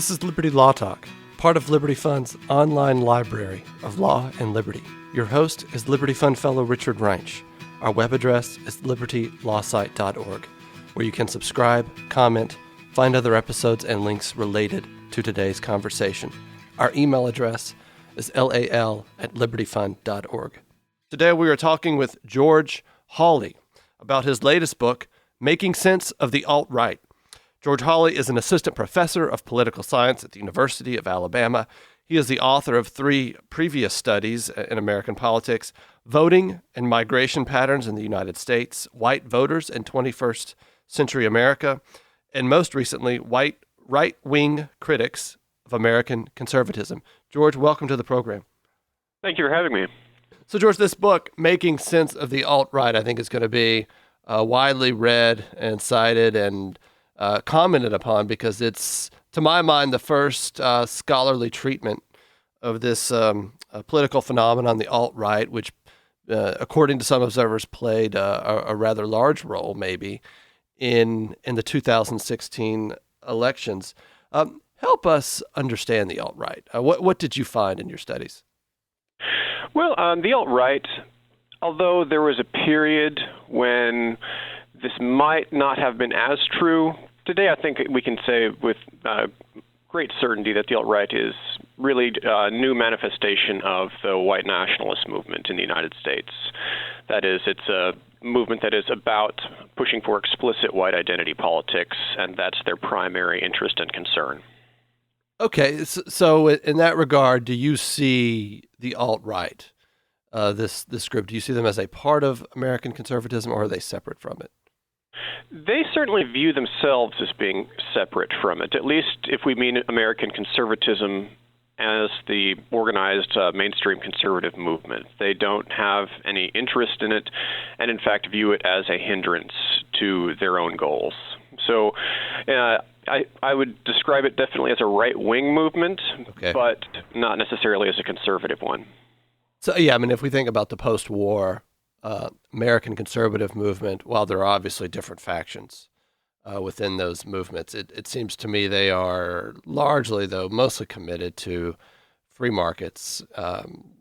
This is Liberty Law Talk, part of Liberty Fund's online library of law and liberty. Your host is Liberty Fund fellow Richard Reinsch. Our web address is libertylawsite.org, where you can subscribe, comment, find other episodes and links related to today's conversation. Our email address is lal@libertyfund.org. Today we are talking with George Hawley about his latest book, Making Sense of the Alt-Right. George Hawley is an assistant professor of political science at the University of Alabama. He is the author of 3 previous studies in American politics: Voting and Migration Patterns in the United States, White Voters in 21st Century America, and most recently, White Right-Wing Critics of American Conservatism. George, welcome to the program. Thank you for having me. So, George, this book, Making Sense of the Alt-Right, I think is going to be widely read and cited and commented upon because it's, to my mind, the first scholarly treatment of this political phenomenon, the alt-right, which, according to some observers, played a rather large role, maybe, in the 2016 elections. Help us understand the alt-right. What did you find in your studies? Well, the alt-right, although there was a period when this might not have been as true, today I think we can say with great certainty that the alt-right is really a new manifestation of the white nationalist movement in the United States. That is, it's a movement that is about pushing for explicit white identity politics, and that's their primary interest and concern. Okay, so in that regard, do you see the alt-right, this group, do you see them as a part of American conservatism, or are they separate from it? They certainly view themselves as being separate from it, at least if we mean American conservatism as the organized mainstream conservative movement. They don't have any interest in it and, in fact, view it as a hindrance to their own goals. So I would describe it definitely as a right-wing movement, okay, but not necessarily as a conservative one. So, yeah, I mean, if we think about the post-war American conservative movement, while there are obviously different factions within those movements, it seems to me they are largely, though, mostly committed to free markets,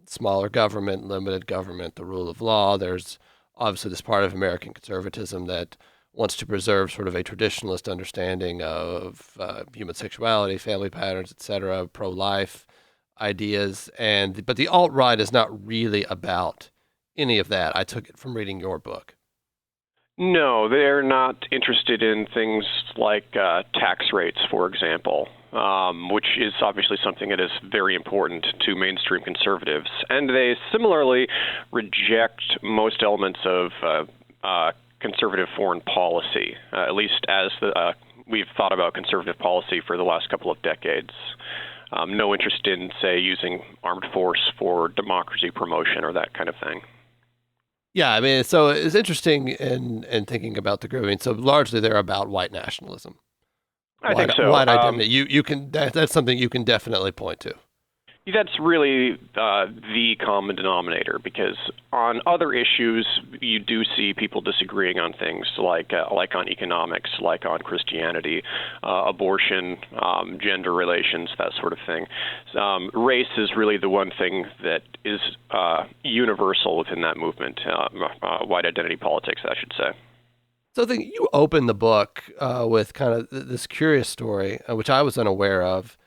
smaller government, limited government, the rule of law. There's obviously this part of American conservatism that wants to preserve sort of a traditionalist understanding of human sexuality, family patterns, etc., pro-life ideas, but the alt-right is not really about any of that. I took it from reading your book. No, they're not interested in things like tax rates, for example, which is obviously something that is very important to mainstream conservatives. And they similarly reject most elements of conservative foreign policy, at least as we've thought about conservative policy for the last couple of decades. No interest in, say, using armed force for democracy promotion or that kind of thing. Yeah, I mean, so it's interesting in thinking about the group. I mean, so largely they're about white nationalism. I think so. White identity. You can that's something you can definitely point to. That's really the common denominator, because on other issues, you do see people disagreeing on things like on economics, like on Christianity, abortion, gender relations, that sort of thing. Race is really the one thing that is universal within that movement, white identity politics, I should say. So I think you open the book with kind of this curious story, which I was unaware of.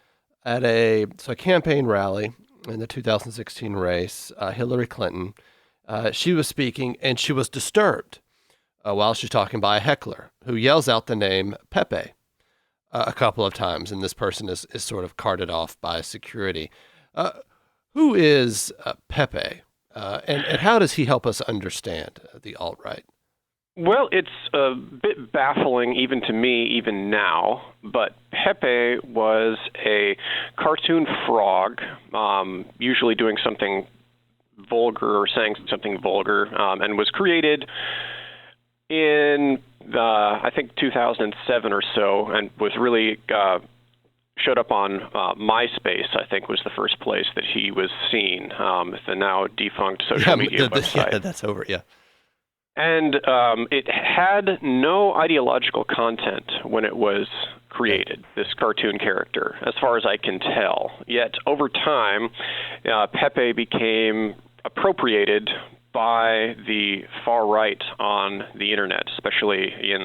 At a campaign rally in the 2016 race, Hillary Clinton, she was speaking and she was disturbed while she's talking by a heckler who yells out the name Pepe a couple of times, and this person is sort of carted off by security. Who is Pepe, and how does he help us understand the alt-right? Well, it's a bit baffling even to me, even now, but Pepe was a cartoon frog, usually doing something vulgar or saying something vulgar, and was created in, I think, 2007 or so, and was really showed up on MySpace, I think, was the first place that he was seen, the now defunct social media website. Yeah, that's over, yeah. And it had no ideological content when it was created, this cartoon character, as far as I can tell. Yet over time, Pepe became appropriated by the far right on the internet, especially in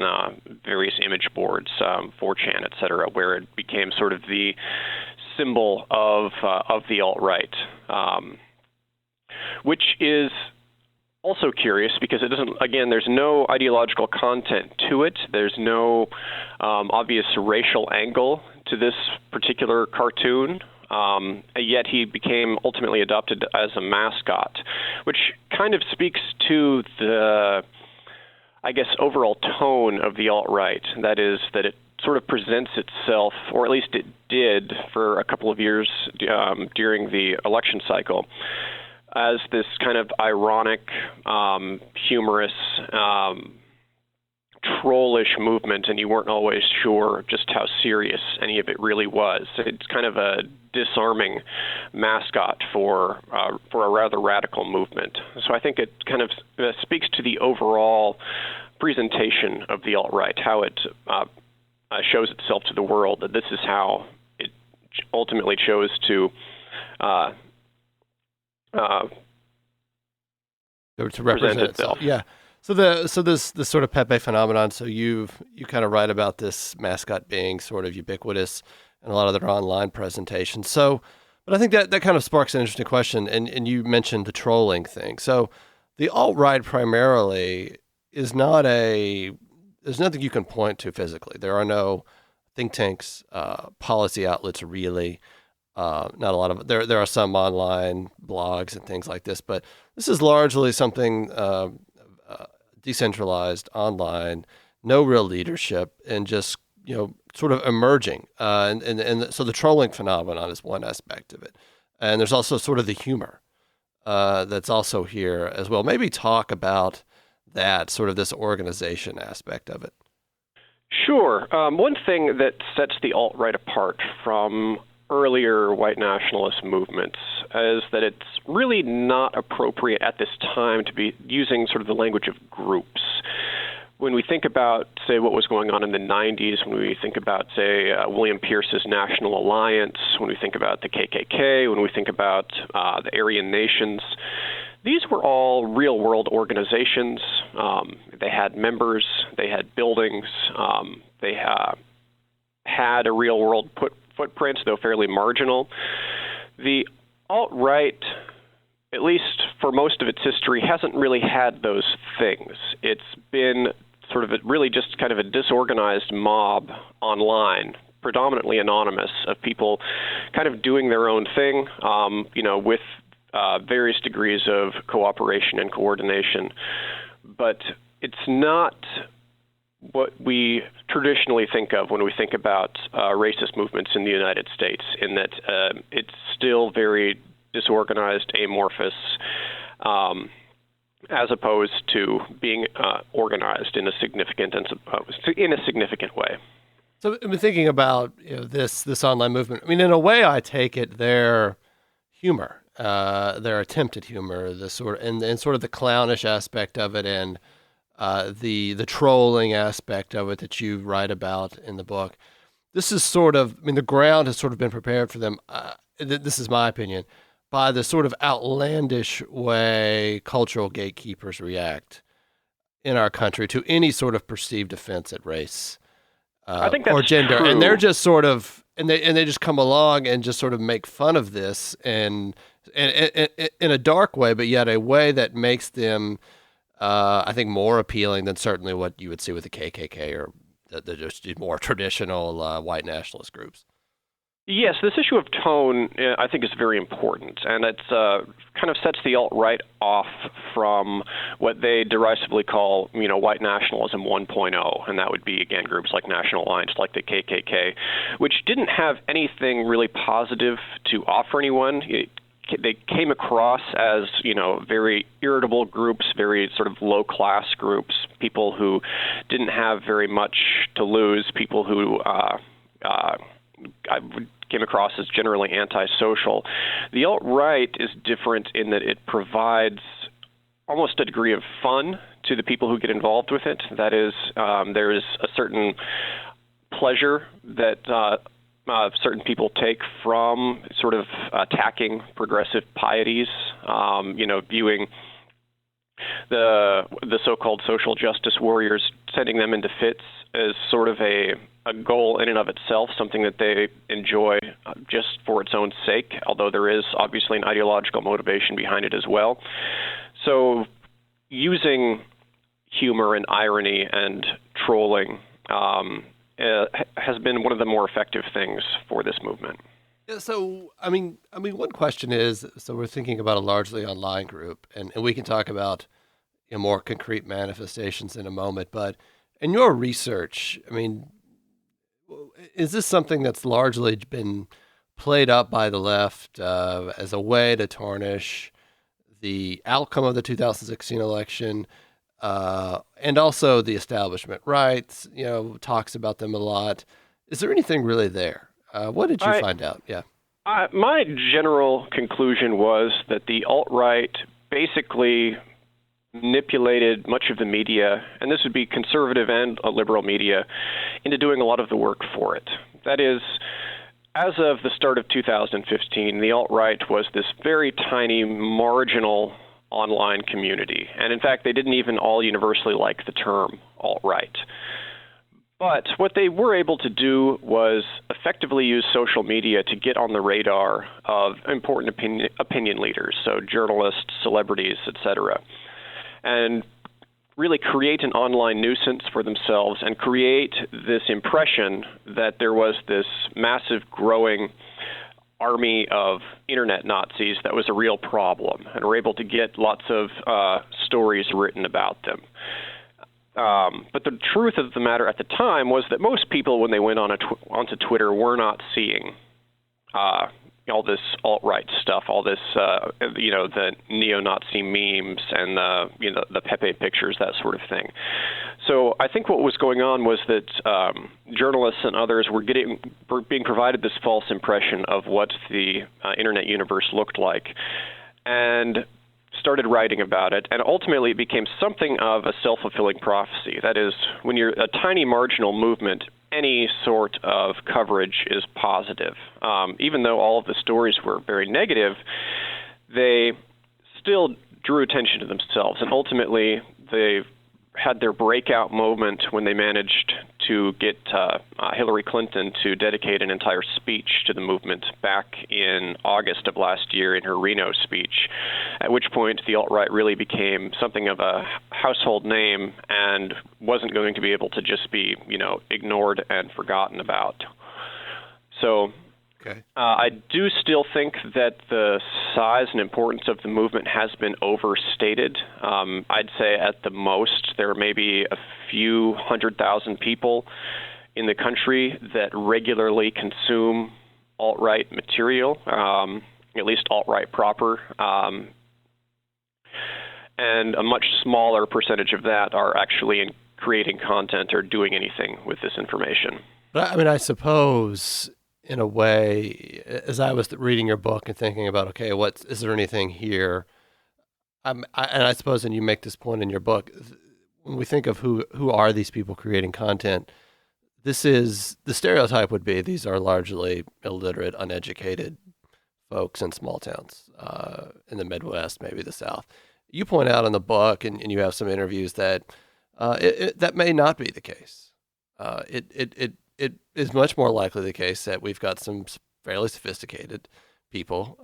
various image boards, 4chan, et cetera, where it became sort of the symbol of the alt-right, which is also curious because it doesn't, again, there's no ideological content to it. There's no obvious racial angle to this particular cartoon. Yet he became ultimately adopted as a mascot, which kind of speaks to the, I guess, overall tone of the alt-right. That is, that it sort of presents itself, or at least it did for a couple of years during the election cycle, as this kind of ironic, humorous, trollish movement, and you weren't always sure just how serious any of it really was. It's kind of a disarming mascot for a rather radical movement. So I think it kind of speaks to the overall presentation of the alt-right, how it shows itself to the world, that this is how it ultimately chose to represent itself. Yeah. So this sort of Pepe phenomenon. So you kind of write about this mascot being sort of ubiquitous in a lot of their online presentations. So, but I think that kind of sparks an interesting question. And you mentioned the trolling thing. So the alt-right primarily is not there's nothing you can point to physically. There are no think tanks, policy outlets really. Not a lot of there are some online blogs and things like this, but this is largely something decentralized, online, no real leadership, and just sort of emerging. And so the trolling phenomenon is one aspect of it, and there's also sort of the humor that's also here as well. Maybe talk about that, sort of this organization aspect of it. Sure. One thing that sets the alt-right apart from earlier white nationalist movements is that it's really not appropriate at this time to be using sort of the language of groups. When we think about, say, what was going on in the 90s, when we think about, say, William Pierce's National Alliance, when we think about the KKK, when we think about the Aryan Nations, these were all real-world organizations. They had members, they had buildings, they had a real-world footprint, though fairly marginal. The alt-right, at least for most of its history, hasn't really had those things. It's been sort of really just kind of a disorganized mob online, predominantly anonymous, of people kind of doing their own thing, with various degrees of cooperation and coordination. But it's not what we traditionally think of when we think about racist movements in the United States, in that it's still very disorganized, amorphous, as opposed to being organized in a significant way. So I've been thinking about this online movement. I mean, in a way, I take it their humor, their attempted humor, the sort of, and sort of the clownish aspect of it, and the trolling aspect of it that you write about in the book. This is sort of, I mean, the ground has sort of been prepared for them. This is my opinion, by the sort of outlandish way cultural gatekeepers react in our country to any sort of perceived offense at race I think that's or gender. true. And they're just sort of, and they just come along and just sort of make fun of this and in a dark way, but yet a way that makes them, I think, more appealing than certainly what you would see with the KKK or the just more traditional white nationalist groups. Yes, this issue of tone, I think, is very important, and it's kind of sets the alt-right off from what they derisively call, white nationalism 1.0, and that would be, again, groups like National Alliance, like the KKK, which didn't have anything really positive to offer anyone. They came across as, very irritable groups, very sort of low-class groups, people who didn't have very much to lose, people who I came across as generally antisocial. The alt-right is different in that it provides almost a degree of fun to the people who get involved with it. That is, there is a certain pleasure that certain people take from sort of attacking progressive pieties, viewing the so-called social justice warriors, sending them into fits as sort of a goal in and of itself, something that they enjoy just for its own sake, although there is obviously an ideological motivation behind it as well. So using humor and irony and trolling has been one of the more effective things for this movement. Yeah, so, I mean, one question is, so we're thinking about a largely online group, and we can talk about more concrete manifestations in a moment, but in your research, I mean, is this something that's largely been played up by the left as a way to tarnish the outcome of the 2016 election, and also the establishment rights, talks about them a lot. Is there anything really there? What did you find out? Yeah. My general conclusion was that the alt-right basically manipulated much of the media, and this would be conservative and liberal media, into doing a lot of the work for it. That is, as of the start of 2015, the alt-right was this very tiny, marginal online community. And in fact, they didn't even all universally like the term alt-right. But what they were able to do was effectively use social media to get on the radar of important opinion leaders, so journalists, celebrities, etc., and really create an online nuisance for themselves and create this impression that there was this massive growing army of internet Nazis that was a real problem, and were able to get lots of stories written about them. But the truth of the matter at the time was that most people, when they went onto Twitter, were not seeing all this alt-right stuff, all this, the neo-Nazi memes and the Pepe pictures, that sort of thing. So I think what was going on was that journalists and others were being provided this false impression of what the internet universe looked like, and started writing about it, and ultimately it became something of a self-fulfilling prophecy. That is, when you're a tiny marginal movement, any sort of coverage is positive. Even though all of the stories were very negative, they still drew attention to themselves, and ultimately they had their breakout moment when they managed to get Hillary Clinton to dedicate an entire speech to the movement back in August of last year in her Reno speech, at which point the alt-right really became something of a household name and wasn't going to be able to just be, ignored and forgotten about. So okay. I do still think that the size and importance of the movement has been overstated. I'd say at the most there may be a few 100,000 people in the country that regularly consume alt-right material, at least alt-right proper, and a much smaller percentage of that are actually creating content or doing anything with this information. But I suppose, in a way, as I was reading your book and thinking about, okay, is there anything here? And I suppose, and you make this point in your book, when we think of who are these people creating content, this is, the stereotype would be these are largely illiterate, uneducated folks in small towns in the Midwest, maybe the South. You point out in the book, and you have some interviews, that that may not be the case. It is much more likely the case that we've got some fairly sophisticated people,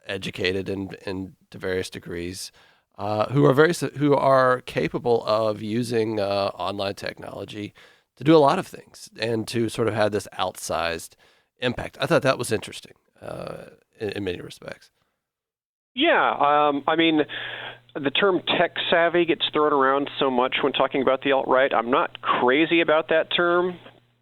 educated in to various degrees, who are capable of using online technology to do a lot of things and to sort of have this outsized impact. I thought that was interesting in many respects. Yeah, the term tech savvy gets thrown around so much when talking about the alt-right. I'm not crazy about that term,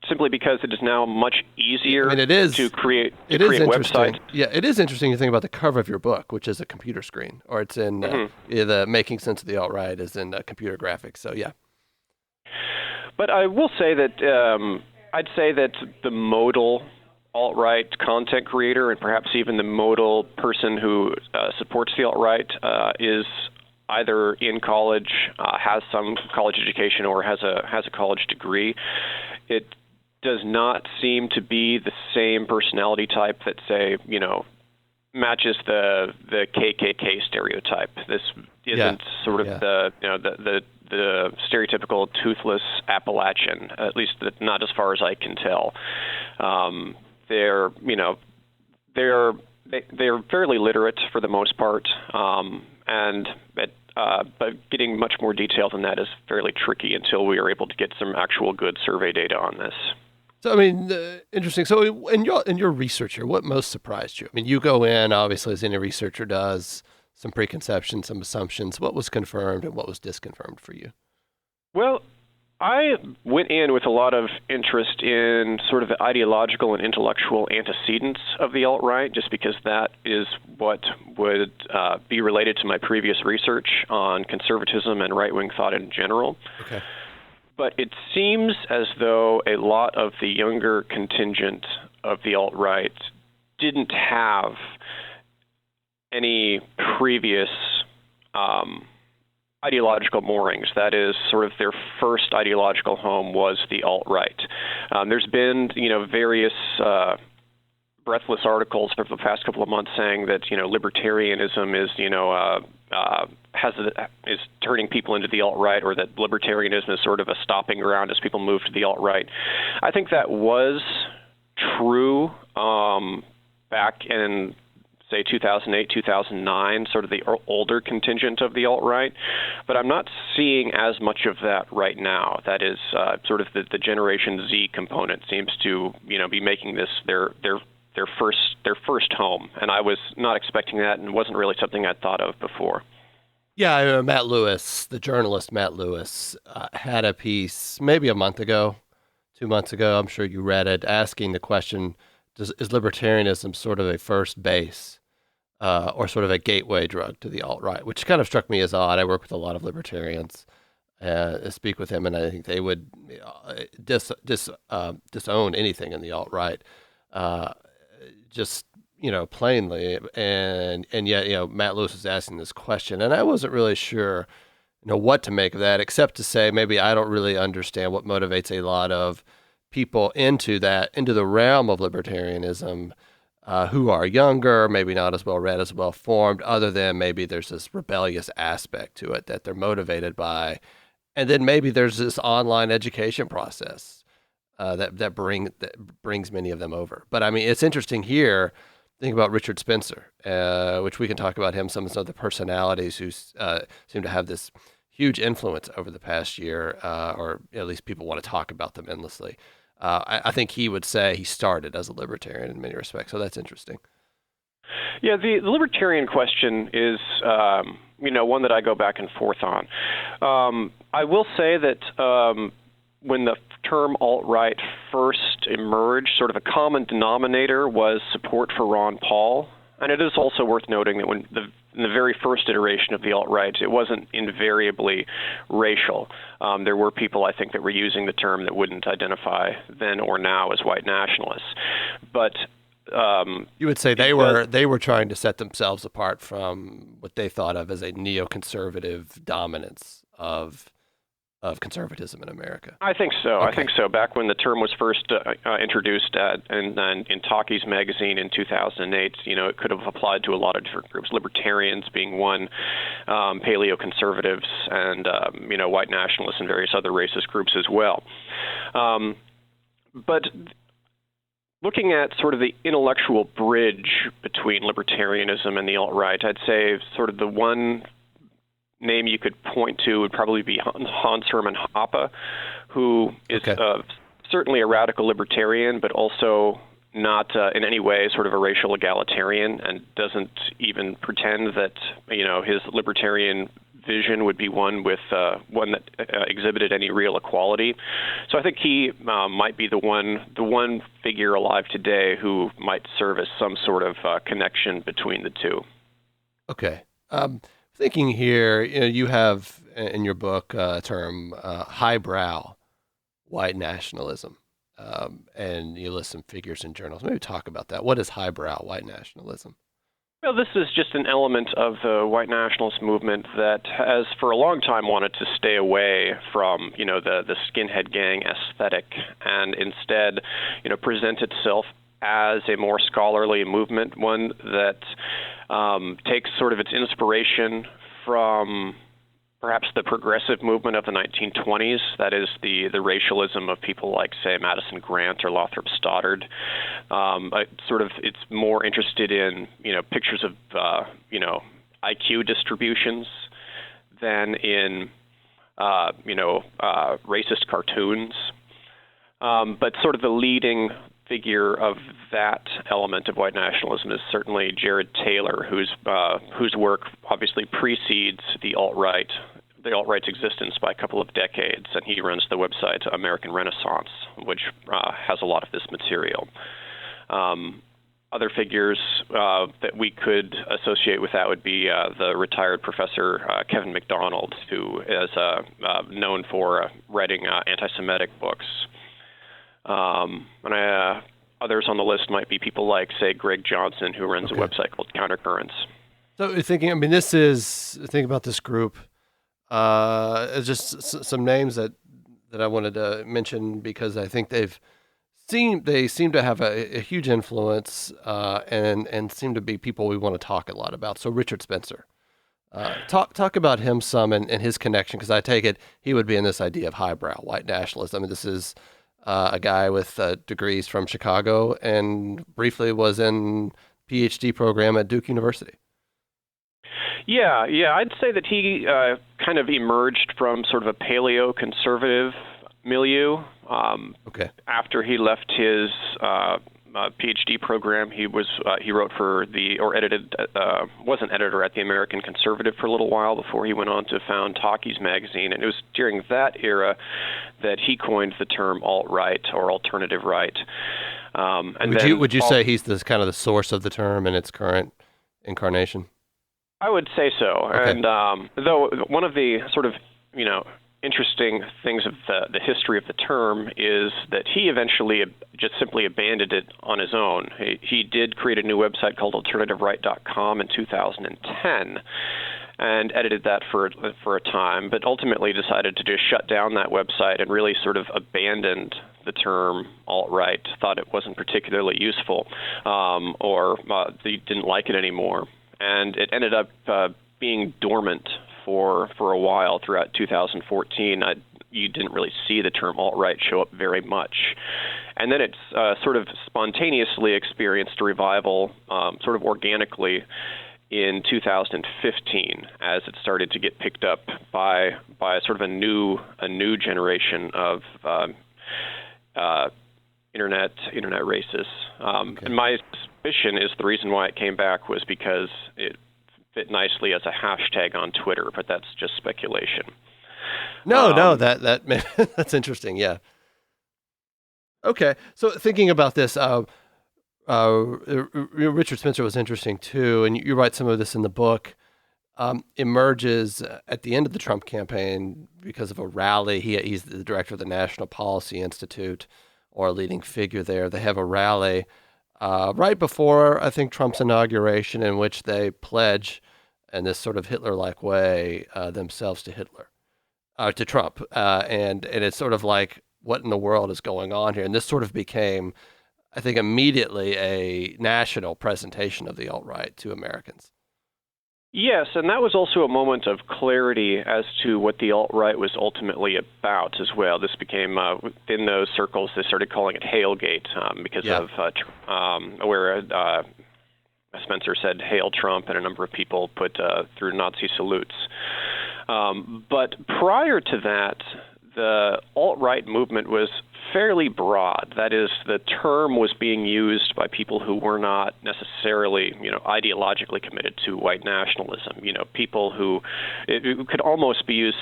simply because it is now much easier to create websites. Yeah, it is interesting to think about the cover of your book, which is a computer screen, or it's in the Making Sense of the Alt-Right is in computer graphics. So yeah. But I will say that I'd say that the modal alt-right content creator, and perhaps even the modal person who supports the alt-right, is either in college, has some college education, or has a college degree. It does not seem to be the same personality type that, say, matches the KKK stereotype. This isn't sort of the stereotypical toothless Appalachian, at least not as far as I can tell. They're fairly literate for the most part, but getting much more detail than that is fairly tricky until we are able to get some actual good survey data on this. So, I mean, interesting. So in your research here, what most surprised you? I mean, you go in, obviously, as any researcher does, some preconceptions, some assumptions. What was confirmed and what was disconfirmed for you? Well, I went in with a lot of interest in sort of the ideological and intellectual antecedents of the alt-right, just because that is what would be related to my previous research on conservatism and right-wing thought in general. Okay. But it seems as though a lot of the younger contingent of the alt-right didn't have any previous ideological moorings. That is, sort of their first ideological home was the alt-right. There's been, various breathless articles for the past couple of months saying that, libertarianism is, is turning people into the alt-right, or that libertarianism is sort of a stopping ground as people move to the alt-right. I think that was true back in, say, 2008, 2009, sort of the older contingent of the alt-right, but I'm not seeing as much of that right now. That is sort of the Generation Z component seems to, be making this their first home, and I was not expecting that, and wasn't really something I'd thought of before. Yeah, Matt Lewis, the journalist Matt Lewis, had a piece maybe a month ago, 2 months ago, I'm sure you read it, asking the question, is libertarianism sort of a first base or sort of a gateway drug to the alt-right, which kind of struck me as odd. I work with a lot of libertarians, speak with him, and I think they would disown anything in the alt-right, just plainly, and yet Matt Lewis was asking this question, and I wasn't really sure what to make of that, except to say maybe I don't really understand what motivates a lot of people into the realm of libertarianism, who are younger, maybe not as well read, as well formed, other than maybe there's this rebellious aspect to it that they're motivated by, and then maybe there's this online education process that brings many of them over. But I mean, it's interesting here. Think about Richard Spencer, which we can talk about him, some of the personalities who seem to have this huge influence over the past year, or at least people want to talk about them endlessly. I think he would say he started as a libertarian in many respects, so that's interesting. Yeah, the libertarian question is, one that I go back and forth on. I will say that when the term alt-right first emerged, sort of a common denominator was support for Ron Paul. And it is also worth noting that in the very first iteration of the alt-right, it wasn't invariably racial. There were people, I think, that were using the term that wouldn't identify then or now as white nationalists. But you would say they were trying to set themselves apart from what they thought of as a neoconservative dominance of conservatism in America. I think so. Okay. I think so. Back when the term was first introduced in Talkies magazine in 2008, it could have applied to a lot of different groups, libertarians being one, paleoconservatives, and white nationalists and various other racist groups as well. But looking at sort of the intellectual bridge between libertarianism and the alt-right, I'd say sort of the one name you could point to would probably be Hans Hermann Hoppe, who is certainly a radical libertarian, but also not in any way sort of a racial egalitarian, and doesn't even pretend that his libertarian vision would be one that exhibited any real equality. So I think he might be the one figure alive today who might serve as some sort of connection between the two. Okay. Thinking here, you have in your book a term highbrow white nationalism, and you list some figures and journals. Maybe talk about that. What is highbrow white nationalism? Well, this is just an element of the white nationalist movement that has, for a long time, wanted to stay away from, the skinhead gang aesthetic, and instead, present itself as a more scholarly movement, one that takes sort of its inspiration from perhaps the progressive movement of the 1920s, that is the racialism of people like, say, Madison Grant or Lothrop Stoddard. It's more interested in, pictures of, IQ distributions than in, racist cartoons. But sort of the leading figure of that element of white nationalism is certainly Jared Taylor, whose work obviously precedes the alt-right's existence by a couple of decades, and he runs the website American Renaissance, which has a lot of this material. Other figures that we could associate with that would be the retired professor Kevin MacDonald, who is known for writing anti-Semitic books. Others on the list might be people like, say, Greg Johnson, who runs a website called Countercurrents. So thinking about this group, just some names that I wanted to mention because I think they seem to have a huge influence and seem to be people we want to talk a lot about. So Richard Spencer, talk about him some and his connection, because I take it he would be in this idea of highbrow white nationalism. I mean, this is a guy with degrees from Chicago and briefly was in PhD program at Duke University. Yeah, I'd say that he kind of emerged from sort of a paleo-conservative milieu. After he left his PhD program, he wrote for was an editor at the American Conservative for a little while before he went on to found Talkies magazine, and it was during that era that he coined the term alt-right or alternative right. Would you say he's kind of the source of the term in its current incarnation? I would say so. Okay. And though one of the sort of, interesting things of the history of the term is that he eventually just simply abandoned it on his own. He did create a new website called AltRight.com in 2010 and edited that for a time, but ultimately decided to just shut down that website and really sort of abandoned the term alt-right, thought it wasn't particularly useful, or he didn't like it anymore. And it ended up being dormant for a while throughout 2014. You didn't really see the term alt-right show up very much. And then it's sort of spontaneously experienced a revival sort of organically in 2015 as it started to get picked up by sort of a new generation of internet racists. And my suspicion is the reason why it came back was because it fit nicely as a hashtag on Twitter, but that's just speculation. No, that's interesting. Yeah. Okay, so thinking about this, Richard Spencer was interesting too, and you write some of this in the book. Emerges at the end of the Trump campaign because of a rally. He's the director of the National Policy Institute, or a leading figure there. They have a rally right before, I think, Trump's inauguration, in which they pledge, in this sort of Hitler-like way, themselves to to Trump. And it's sort of like, what in the world is going on here? And this sort of became, I think, immediately a national presentation of the alt-right to Americans. Yes, and that was also a moment of clarity as to what the alt-right was ultimately about as well. This became, within those circles, they started calling it Heilgate because of where Spencer said, "Hail Trump," and a number of people put through Nazi salutes. But prior to that, the alt-right movement was fairly broad. That is, the term was being used by people who were not necessarily, ideologically committed to white nationalism. People who it could almost be used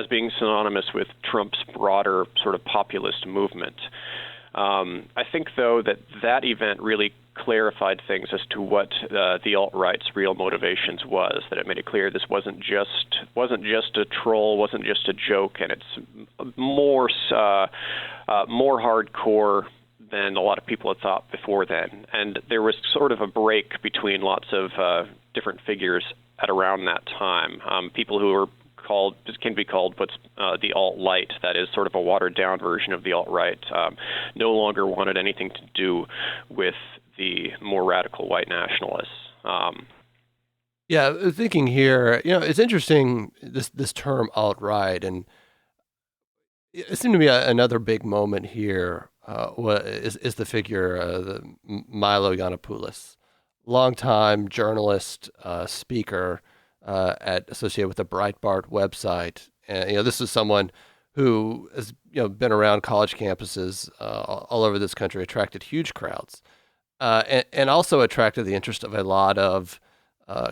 being synonymous with Trump's broader sort of populist movement. I think, though, that event really clarified things as to what the alt-right's real motivations was. That it made it clear this wasn't just a troll, wasn't just a joke, and it's more hardcore than a lot of people had thought before then. And there was sort of a break between lots of different figures at around that time. People who were can be called what's the alt-light, that is sort of a watered-down version of the alt-right, no longer wanted anything to do with the more radical white nationalists. Yeah, thinking here, it's interesting, this term alt-right, and it seemed to be another big moment here is the figure, Milo Yiannopoulos, longtime journalist, speaker, associated with the Breitbart website. And, this is someone who has, been around college campuses all over this country, attracted huge crowds, and also attracted the interest of a lot of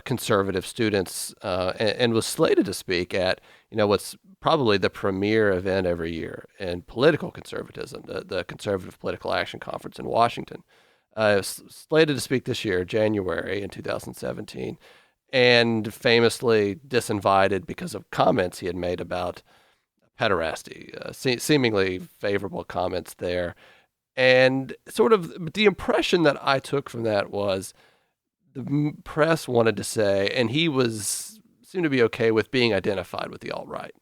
conservative students, and was slated to speak at, what's probably the premier event every year in political conservatism, the Conservative Political Action Conference in Washington. Slated to speak this year, January in 2017, and famously disinvited because of comments he had made about pederasty, seemingly favorable comments there. And sort of the impression that I took from that was the press wanted to say, and he seemed to be okay with being identified with the alt-right.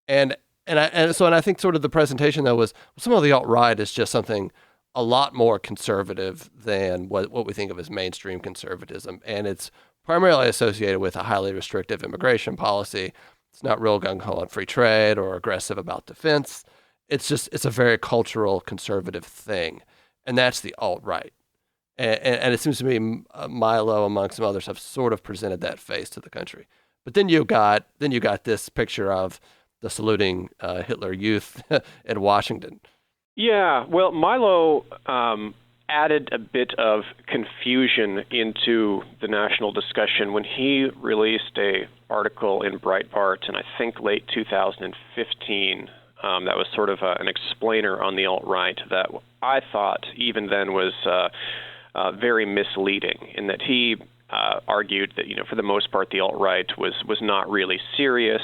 And I think sort of the presentation though was, some of the alt-right is just something a lot more conservative than what we think of as mainstream conservatism, and it's primarily associated with a highly restrictive immigration policy. It's not real gung-ho on free trade or aggressive about defense. It's a very cultural conservative thing, and that's the alt-right. And it seems to me Milo, among some others, have sort of presented that face to the country. But then you got this picture of the saluting Hitler Youth in Washington. Yeah, well, Milo added a bit of confusion into the national discussion when he released an article in Breitbart in, I think, late 2015. That was sort of an explainer on the alt-right that I thought even then was very misleading, in that he argued that, for the most part, the alt-right was not really serious,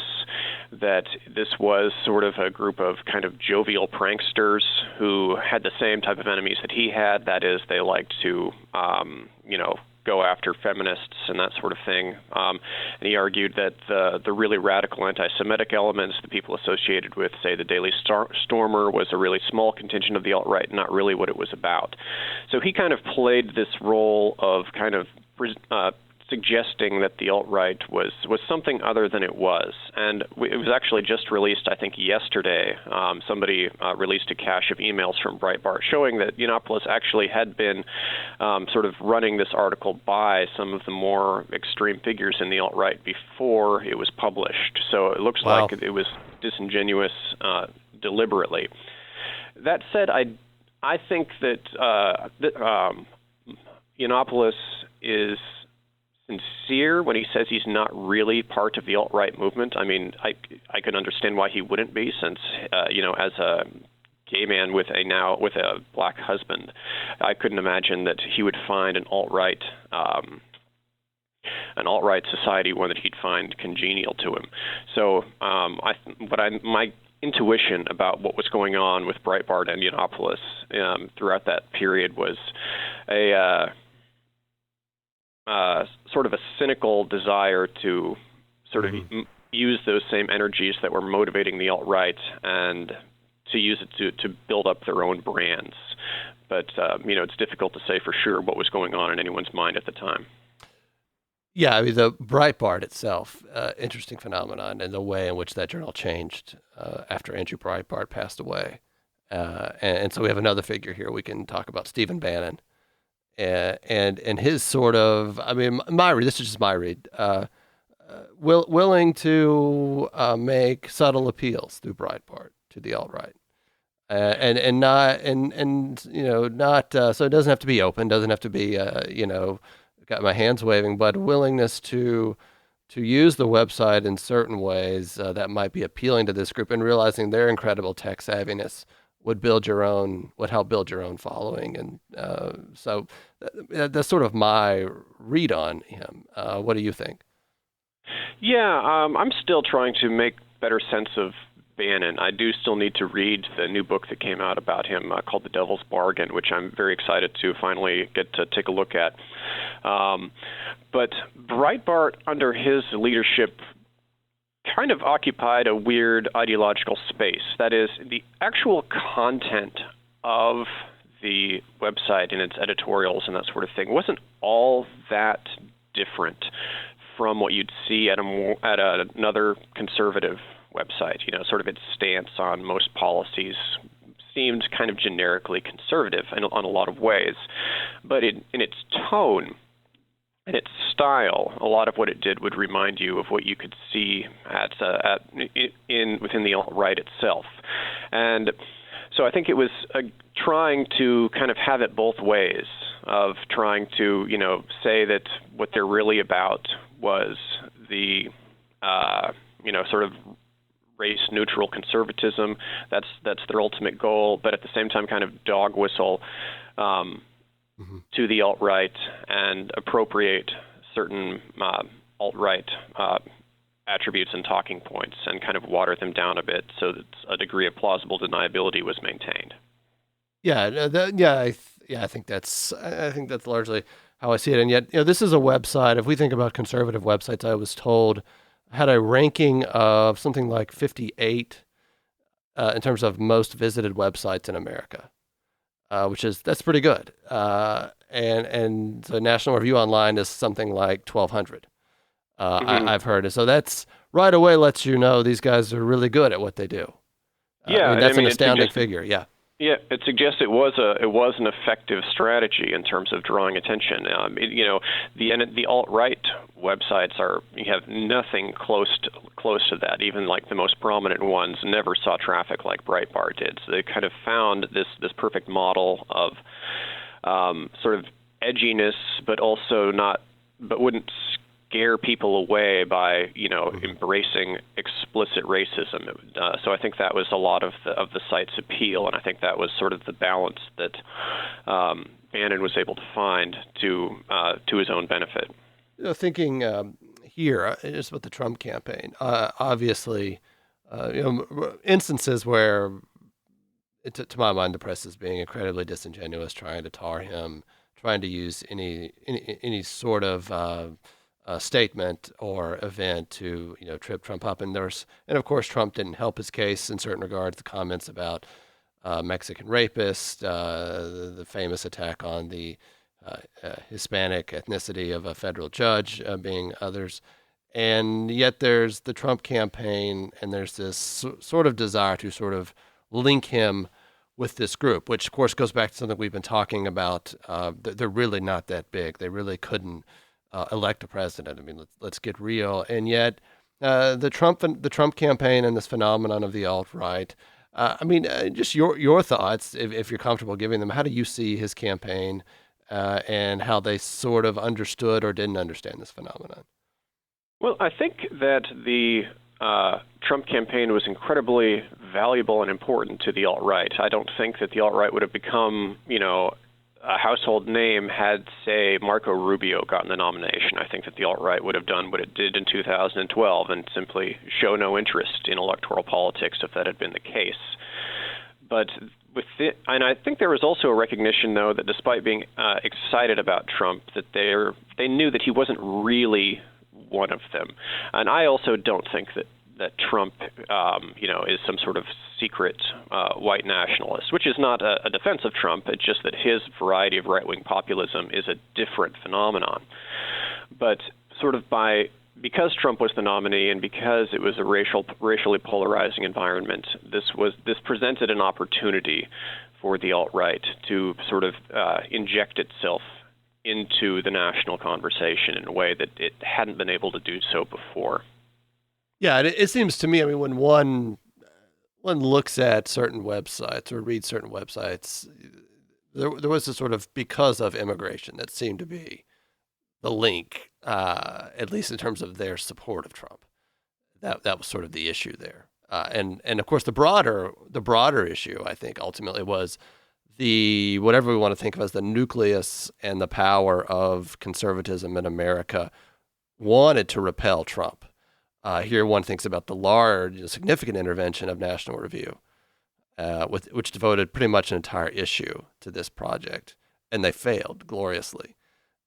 that this was sort of a group of kind of jovial pranksters who had the same type of enemies that he had. That is, they liked to, go after feminists and that sort of thing. And he argued that the really radical anti-Semitic elements, the people associated with, say, the Daily Stormer, was a really small contingent of the alt-right, not really what it was about. So he kind of played this role of kind of suggesting that the alt-right was something other than it was. And it was actually just released, I think, yesterday. Somebody released a cache of emails from Breitbart showing that Yiannopoulos actually had been sort of running this article by some of the more extreme figures in the alt-right before it was published. So it looks like it was disingenuous deliberately. That said, I think that Yiannopoulos is sincere when he says he's not really part of the alt-right movement. I mean, I can understand why he wouldn't be, since as a gay man with a black husband, I couldn't imagine that he would find an alt-right society, one that he'd find congenial to him. So my intuition about what was going on with Breitbart and Yiannopoulos throughout that period was a sort of a cynical desire to sort of use those same energies that were motivating the alt-right and to use it to build up their own brands. But, it's difficult to say for sure what was going on in anyone's mind at the time. Yeah, I mean, the Breitbart itself, interesting phenomenon, and the way in which that journal changed after Andrew Breitbart passed away. And so we have another figure here. We can talk about Stephen Bannon. And his sort of, I mean, my read, this is just my read, willing to make subtle appeals through Breitbart to the alt-right, not so it doesn't have to be open, doesn't have to be got my hands waving, but willingness to use the website in certain ways that might be appealing to this group, and realizing their incredible tech savviness would help build your own following. And so that's sort of my read on him. What do you think? Yeah, I'm still trying to make better sense of Bannon. I do still need to read the new book that came out about him called The Devil's Bargain, which I'm very excited to finally get to take a look at. But Breitbart, under his leadership, kind of occupied a weird ideological space. That is, the actual content of the website and its editorials and that sort of thing wasn't all that different from what you'd see at another conservative website. Sort of its stance on most policies seemed kind of generically conservative on a lot of ways. But in its tone and its style, a lot of what it did would remind you of what you could see within the alt-right itself. And so I think it was trying to kind of have it both ways, of trying to, say that what they're really about was the, sort of race-neutral conservatism. That's their ultimate goal, but at the same time kind of dog whistle to the alt-right and appropriate certain alt-right attributes and talking points and kind of water them down a bit so that a degree of plausible deniability was maintained. I think that's largely how I see it. And yet, this is a website. If we think about conservative websites, I was told had a ranking of something like 58 in terms of most visited websites in America, that's pretty good. And the National Review Online is something like 1,200. I've heard. And so that's right away lets you know these guys are really good at what they do. That's an astounding figure. Yeah. Yeah, it suggests it was an effective strategy in terms of drawing attention. The alt-right websites you have nothing close to that. Even like the most prominent ones never saw traffic like Breitbart did. So they kind of found this perfect model of sort of edginess, but wouldn't scare people away by embracing explicit racism. So I think that was a lot of the site's appeal, and I think that was sort of the balance that Bannon was able to find to his own benefit. Thinking here just about the Trump campaign, obviously, instances where, to my mind, the press is being incredibly disingenuous, trying to tar him, trying to use any sort of statement or event to trip Trump up, and of course Trump didn't help his case in certain regards. The comments about Mexican rapists, the famous attack on the Hispanic ethnicity of a federal judge, being others, and yet there's the Trump campaign, and there's this sort of desire to sort of link him with this group, which of course goes back to something we've been talking about. They're really not that big. They really couldn't elect a president. I mean, let's get real. And yet, the Trump campaign and this phenomenon of the alt-right. Just your thoughts, if you're comfortable giving them. How do you see his campaign, and how they sort of understood or didn't understand this phenomenon? Well, I think that the Trump campaign was incredibly valuable and important to the alt-right. I don't think that the alt-right would have become, a household name had, say, Marco Rubio gotten the nomination. I think that the alt-right would have done what it did in 2012 and simply show no interest in electoral politics if that had been the case. But and I think there was also a recognition, though, that despite being excited about Trump, that they knew that he wasn't really one of them. And I also don't think that Trump, is some sort of secret white nationalist, which is not a defense of Trump. It's just that his variety of right-wing populism is a different phenomenon. But sort of because Trump was the nominee and because it was a racially polarizing environment, this presented an opportunity for the alt-right to sort of inject itself into the national conversation in a way that it hadn't been able to do so before. Yeah, it seems to me, when one looks at certain websites or reads certain websites, there was a sort of because of immigration that seemed to be the link, at least in terms of their support of Trump. That was sort of the issue there. And of course the broader issue, I think, ultimately was the whatever we want to think of as the nucleus and the power of conservatism in America wanted to repel Trump. Here one thinks about the large, significant intervention of National Review, which devoted pretty much an entire issue to this project, and they failed gloriously.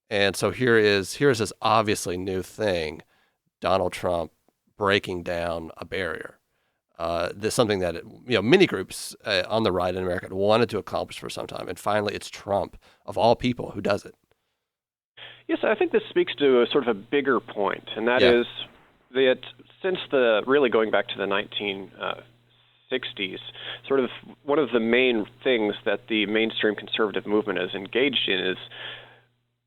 And so here is this obviously new thing, Donald Trump breaking down a barrier. This something that many groups on the right in America had wanted to accomplish for some time, and finally it's Trump of all people who does it. Yes, I think this speaks to a sort of a bigger point, and that is that since really going back to the 1960s, sort of one of the main things that the mainstream conservative movement has engaged in is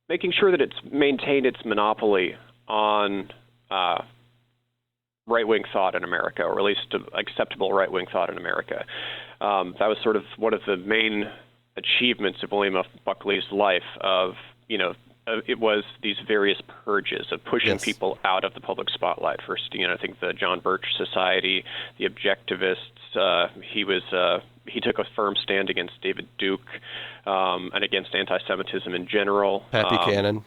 making sure that it's maintained its monopoly on right-wing thought in America, or at least acceptable right-wing thought in America. That was sort of one of the main achievements of William F. Buckley's life it was these various purges of pushing people out of the public spotlight. First, I think the John Birch Society, the Objectivists. He took a firm stand against David Duke and against anti-Semitism in general. Pat Buchanan.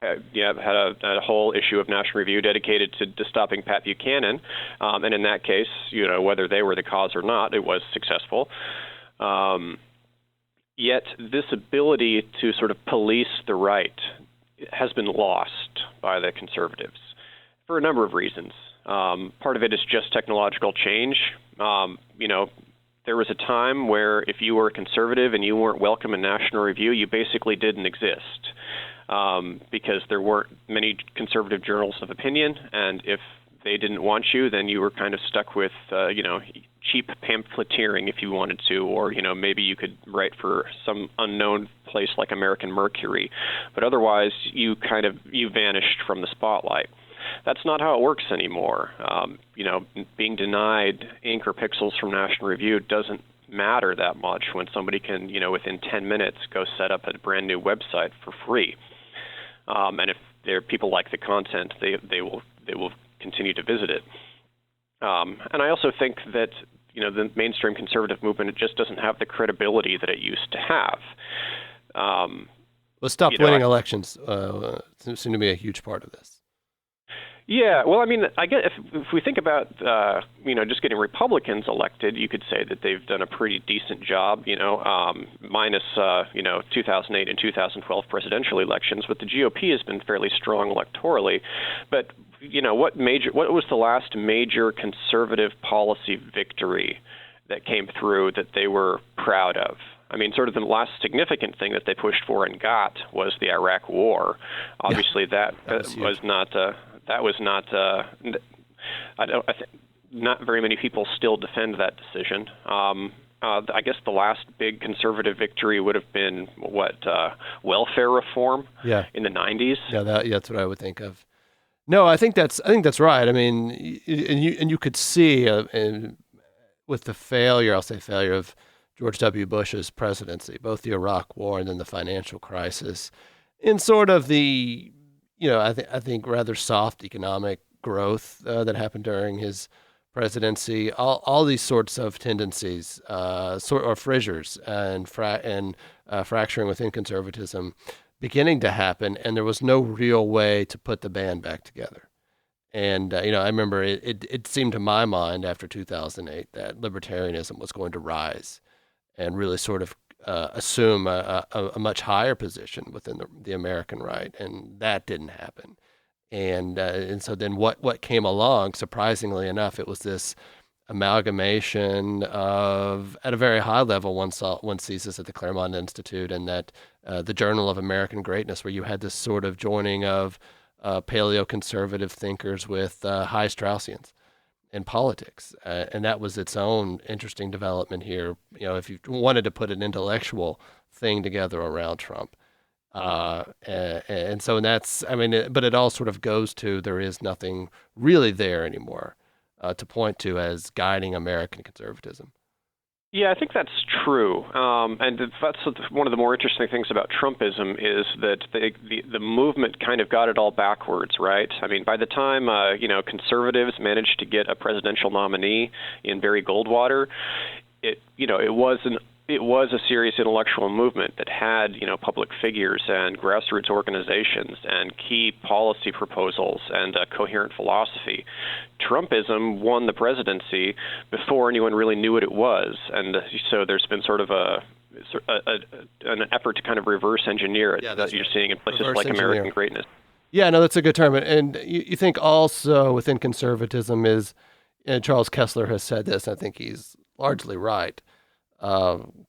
Had a whole issue of National Review dedicated to stopping Pat Buchanan, and in that case, whether they were the cause or not, it was successful. Yet this ability to sort of police the right has been lost by the conservatives for a number of reasons. Part of it is just technological change. There was a time where if you were a conservative and you weren't welcome in National Review, you basically didn't exist because there weren't many conservative journals of opinion, and if they didn't want you, then you were kind of stuck with, cheap pamphleteering if you wanted to, or, maybe you could write for some unknown place like American Mercury. But otherwise, you vanished from the spotlight. That's not how it works anymore. Being denied ink or pixels from National Review doesn't matter that much when somebody can, within 10 minutes go set up a brand new website for free. And if people like the content, they will continue to visit it. And I also think that the mainstream conservative movement, it just doesn't have the credibility that it used to have. Well, stop winning elections seems to be a huge part of this. Yeah, well, I mean, I guess if we think about just getting Republicans elected, you could say that they've done a pretty decent job, minus 2008 and 2012 presidential elections. But the GOP has been fairly strong electorally. But what was the last major conservative policy victory that came through that they were proud of? I mean, sort of the last significant thing that they pushed for and got was the Iraq War. Obviously, that was not. I think not very many people still defend that decision. I guess the last big conservative victory would have been welfare reform in the 90s. Yeah, that's what I would think of. No, I think that's right. I mean, and you could see with the failure of George W. Bush's presidency, both the Iraq War and then the financial crisis, in sort of the I think rather soft economic growth that happened during his presidency, all these sorts of tendencies, or fissures and fracturing within conservatism, beginning to happen, and there was no real way to put the band back together. And I remember it seemed to my mind after 2008 that libertarianism was going to rise and really sort of assume a much higher position within the American right, and that didn't happen. And so then what came along, surprisingly enough, it was this amalgamation of, at a very high level, one sees this at the Claremont Institute and that the Journal of American Greatness, where you had this sort of joining of paleoconservative thinkers with high Straussians in politics, and that was its own interesting development here. If you wanted to put an intellectual thing together around Trump, and so that's, but it all sort of goes to there is nothing really there anymore to point to as guiding American conservatism. Yeah, I think that's true, and that's one of the more interesting things about Trumpism is that the movement kind of got it all backwards, right? I mean, by the time conservatives managed to get a presidential nominee in Barry Goldwater, it was it was a serious intellectual movement that had, public figures and grassroots organizations and key policy proposals and a coherent philosophy. Trumpism won the presidency before anyone really knew what it was, and so there's been sort of an effort to kind of reverse engineer it that you're seeing in places like American Greatness. Yeah, no, that's a good term. And you think also within conservatism is, and Charles Kessler has said this, I think he's largely right,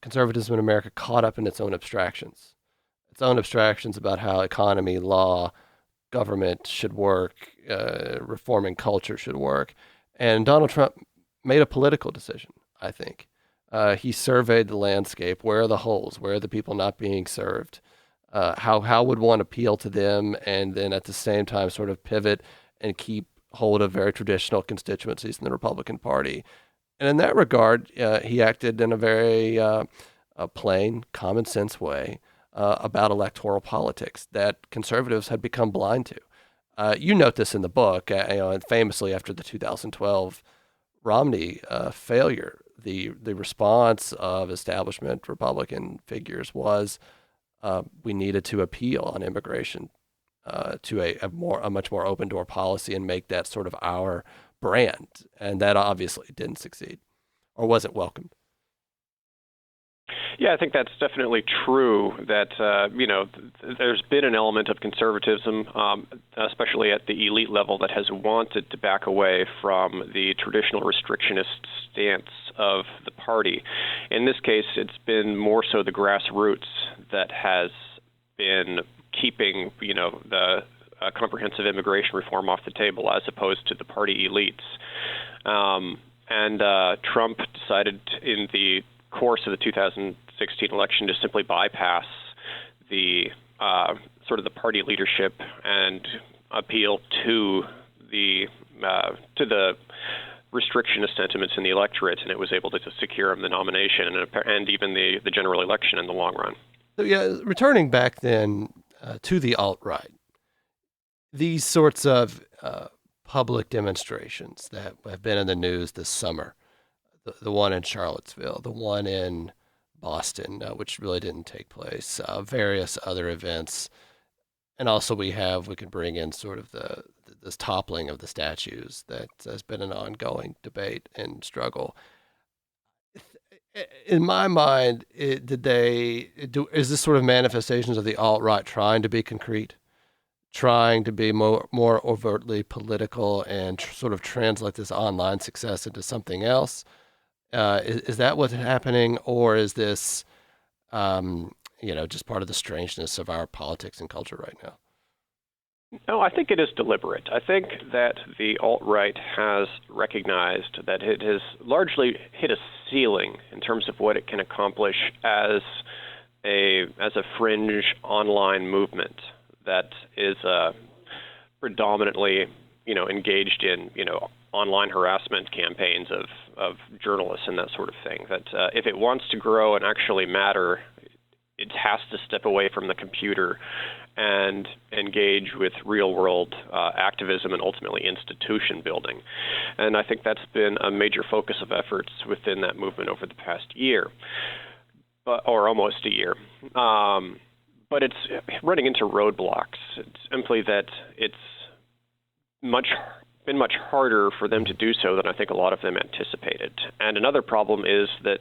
conservatism in America caught up in its own abstractions about how economy, law, government should work, reforming culture should work. And Donald Trump made a political decision, I think. He surveyed the landscape. Where are the holes? Where are the people not being served? How would one appeal to them and then at the same time sort of pivot and keep hold of very traditional constituencies in the Republican Party? And in that regard, he acted in a very plain, common sense way about electoral politics that conservatives had become blind to. You note this in the book, and famously after the 2012 Romney failure, the response of establishment Republican figures was we needed to appeal on immigration to a much more open door policy and make that sort of our brand, and that obviously didn't succeed or wasn't welcomed. Yeah, I think that's definitely true. That there's been an element of conservatism, especially at the elite level, that has wanted to back away from the traditional restrictionist stance of the party. In this case, it's been more so the grassroots that has been keeping, the comprehensive immigration reform off the table, as opposed to the party elites. And Trump decided in the course of the 2016 election to simply bypass the sort of the party leadership and appeal to the restrictionist sentiments in the electorate, and it was able to secure him the nomination and even the general election in the long run. So yeah, returning back then to the alt-right, these sorts of public demonstrations that have been in the news this summer, the one in Charlottesville, the one in Boston, which really didn't take place, various other events. And also we could bring in sort of this toppling of the statues that has been an ongoing debate and struggle. In my mind, is this sort of manifestations of the alt-right trying to be concrete, trying to be more overtly political and sort of translate this online success into something else? Is that what's happening, or is this, just part of the strangeness of our politics and culture right now? No, I think it is deliberate. I think that the alt-right has recognized that it has largely hit a ceiling in terms of what it can accomplish as a fringe online movement that is predominantly, engaged in, online harassment campaigns of journalists and that sort of thing. That if it wants to grow and actually matter, it has to step away from the computer and engage with real-world activism and ultimately institution building. And I think that's been a major focus of efforts within that movement over the past year, or almost a year. But it's running into roadblocks. It's simply that it's been much harder for them to do so than I think a lot of them anticipated. And another problem is that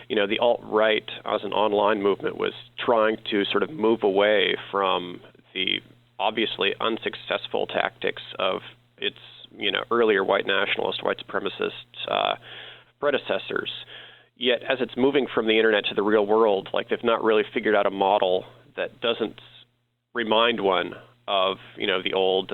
the alt-right as an online movement was trying to sort of move away from the obviously unsuccessful tactics of its, earlier white nationalist, white supremacist predecessors. Yet as it's moving from the internet to the real world, like they've not really figured out a model that doesn't remind one of, the old,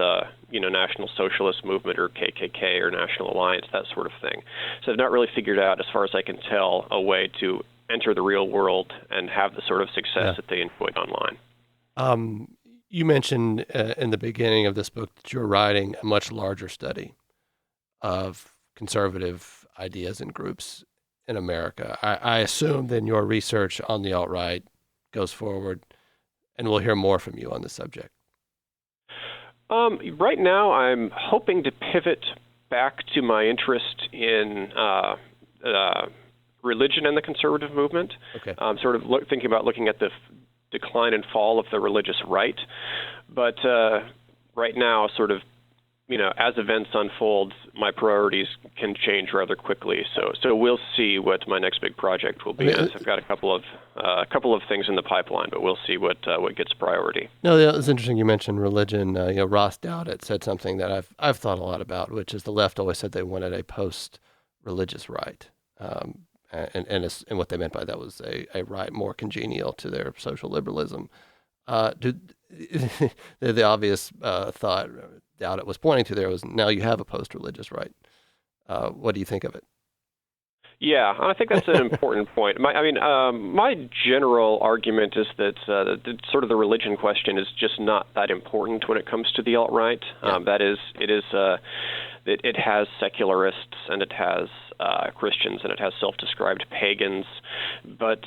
National Socialist Movement or KKK or National Alliance, that sort of thing. So they've not really figured out, as far as I can tell, a way to enter the real world and have the sort of success that they enjoyed online. You mentioned in the beginning of this book that you're writing a much larger study of conservative ideas and groups in America. I assume then your research on the alt-right goes forward, and we'll hear more from you on the subject. Right now, I'm hoping to pivot back to my interest in religion and the conservative movement. Okay. Sort of thinking about looking at the decline and fall of the religious right. But right now, sort of, as events unfold, my priorities can change rather quickly. So we'll see what my next big project will be. I've got a couple of things in the pipeline, but we'll see what gets priority. No, it's interesting you mentioned religion. Ross Douthat said something that I've thought a lot about, which is the left always said they wanted a post-religious right, and what they meant by that was a right more congenial to their social liberalism. The obvious thought Douthat was pointing to there was now you have a post-religious right. What do you think of it? Yeah, I think that's an important point. My general argument is that sort of the religion question is just not that important when it comes to the alt-right. Yeah. It has secularists and it has Christians and it has self-described pagans, but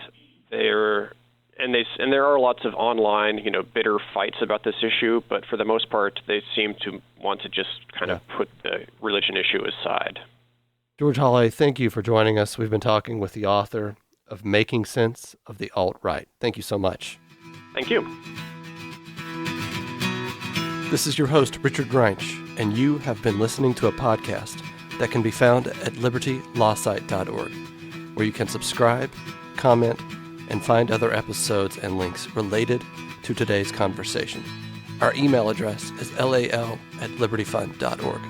there are lots of online, bitter fights about this issue. But for the most part, they seem to want to just kind of put the religion issue aside. George Hawley, thank you for joining us. We've been talking with the author of Making Sense of the Alt-Right. Thank you so much. Thank you. This is your host, Richard Grinch, and you have been listening to a podcast that can be found at libertylawsite.org, where you can subscribe, comment, and find other episodes and links related to today's conversation. Our email address is lal@libertyfund.org.